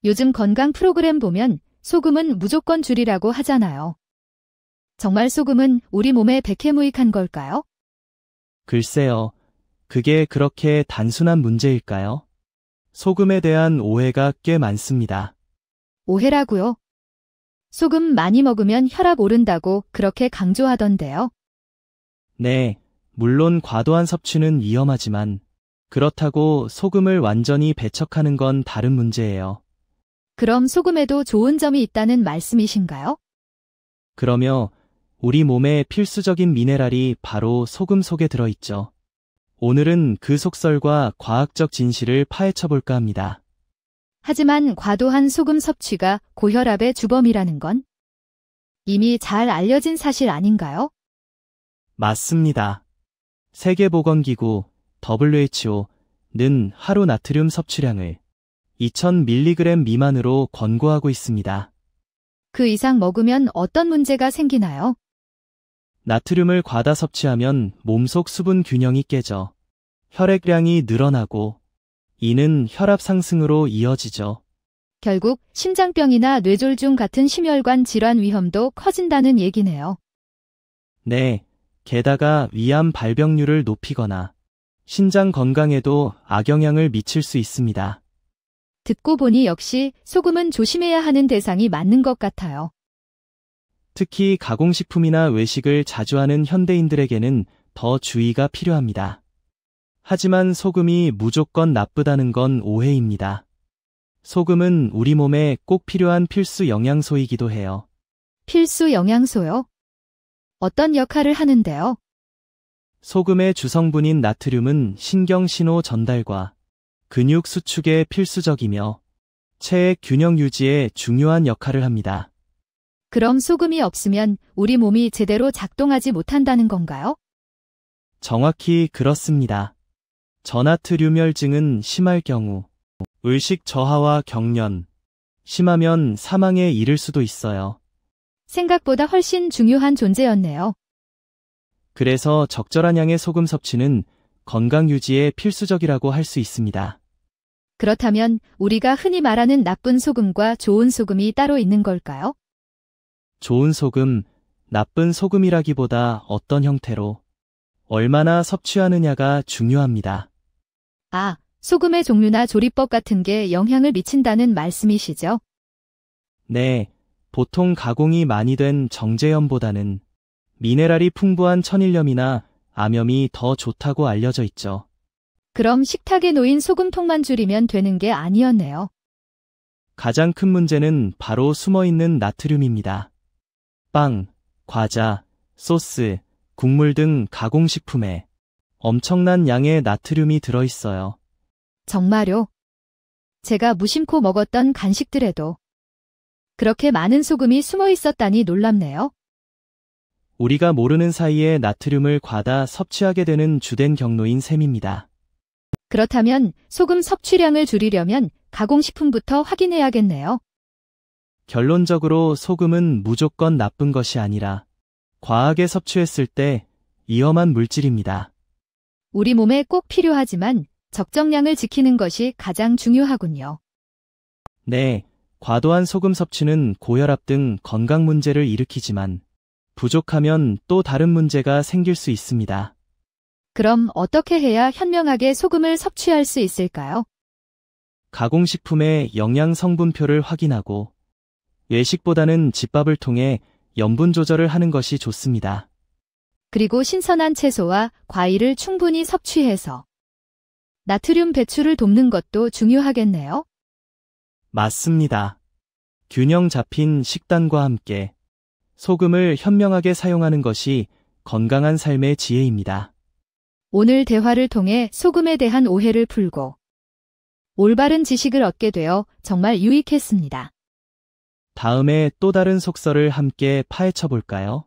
요즘 건강 프로그램 보면 소금은 무조건 줄이라고 하잖아요. 정말 소금은 우리 몸에 백해무익한 걸까요? 글쎄요, 그게 그렇게 단순한 문제일까요? 소금에 대한 오해가 꽤 많습니다. 오해라고요? 소금 많이 먹으면 혈압 오른다고 그렇게 강조하던데요. 네, 물론 과도한 섭취는 위험하지만 그렇다고 소금을 완전히 배척하는 건 다른 문제예요. 그럼 소금에도 좋은 점이 있다는 말씀이신가요? 그러며 우리 몸에 필수적인 미네랄이 바로 소금 속에 들어있죠. 오늘은 그 속설과 과학적 진실을 파헤쳐 볼까 합니다. 하지만 과도한 소금 섭취가 고혈압의 주범이라는 건 이미 잘 알려진 사실 아닌가요? 맞습니다. 세계보건기구 WHO는 하루 나트륨 섭취량을 2000mg 미만으로 권고하고 있습니다. 그 이상 먹으면 어떤 문제가 생기나요? 나트륨을 과다 섭취하면 몸속 수분 균형이 깨져 혈액량이 늘어나고 이는 혈압 상승으로 이어지죠. 결국 심장병이나 뇌졸중 같은 심혈관 질환 위험도 커진다는 얘기네요. 네, 게다가 위암 발병률을 높이거나 신장 건강에도 악영향을 미칠 수 있습니다. 듣고 보니 역시 소금은 조심해야 하는 대상이 맞는 것 같아요. 특히 가공식품이나 외식을 자주 하는 현대인들에게는 더 주의가 필요합니다. 하지만 소금이 무조건 나쁘다는 건 오해입니다. 소금은 우리 몸에 꼭 필요한 필수 영양소이기도 해요. 필수 영양소요? 어떤 역할을 하는데요? 소금의 주성분인 나트륨은 신경 신호 전달과 근육 수축에 필수적이며 체액 균형 유지에 중요한 역할을 합니다. 그럼 소금이 없으면 우리 몸이 제대로 작동하지 못한다는 건가요? 정확히 그렇습니다. 저나트륨혈증은 심할 경우 의식 저하와 경련, 심하면 사망에 이를 수도 있어요. 생각보다 훨씬 중요한 존재였네요. 그래서 적절한 양의 소금 섭취는 건강 유지에 필수적이라고 할 수 있습니다. 그렇다면 우리가 흔히 말하는 나쁜 소금과 좋은 소금이 따로 있는 걸까요? 좋은 소금, 나쁜 소금이라기보다 어떤 형태로 얼마나 섭취하느냐가 중요합니다. 아, 소금의 종류나 조리법 같은 게 영향을 미친다는 말씀이시죠? 네, 보통 가공이 많이 된 정제염보다는 미네랄이 풍부한 천일염이나 암염이 더 좋다고 알려져 있죠. 그럼 식탁에 놓인 소금통만 줄이면 되는 게 아니었네요. 가장 큰 문제는 바로 숨어있는 나트륨입니다. 빵, 과자, 소스, 국물 등 가공식품에 엄청난 양의 나트륨이 들어있어요. 정말요? 제가 무심코 먹었던 간식들에도 그렇게 많은 소금이 숨어 있었다니 놀랍네요. 우리가 모르는 사이에 나트륨을 과다 섭취하게 되는 주된 경로인 셈입니다. 그렇다면 소금 섭취량을 줄이려면 가공식품부터 확인해야겠네요. 결론적으로 소금은 무조건 나쁜 것이 아니라 과하게 섭취했을 때 위험한 물질입니다. 우리 몸에 꼭 필요하지만 적정량을 지키는 것이 가장 중요하군요. 네, 과도한 소금 섭취는 고혈압 등 건강 문제를 일으키지만 부족하면 또 다른 문제가 생길 수 있습니다. 그럼 어떻게 해야 현명하게 소금을 섭취할 수 있을까요? 가공식품의 영양 성분표를 확인하고 외식보다는 집밥을 통해 염분 조절을 하는 것이 좋습니다. 그리고 신선한 채소와 과일을 충분히 섭취해서 나트륨 배출을 돕는 것도 중요하겠네요. 맞습니다. 균형 잡힌 식단과 함께 소금을 현명하게 사용하는 것이 건강한 삶의 지혜입니다. 오늘 대화를 통해 소금에 대한 오해를 풀고 올바른 지식을 얻게 되어 정말 유익했습니다. 다음에 또 다른 속설을 함께 파헤쳐 볼까요?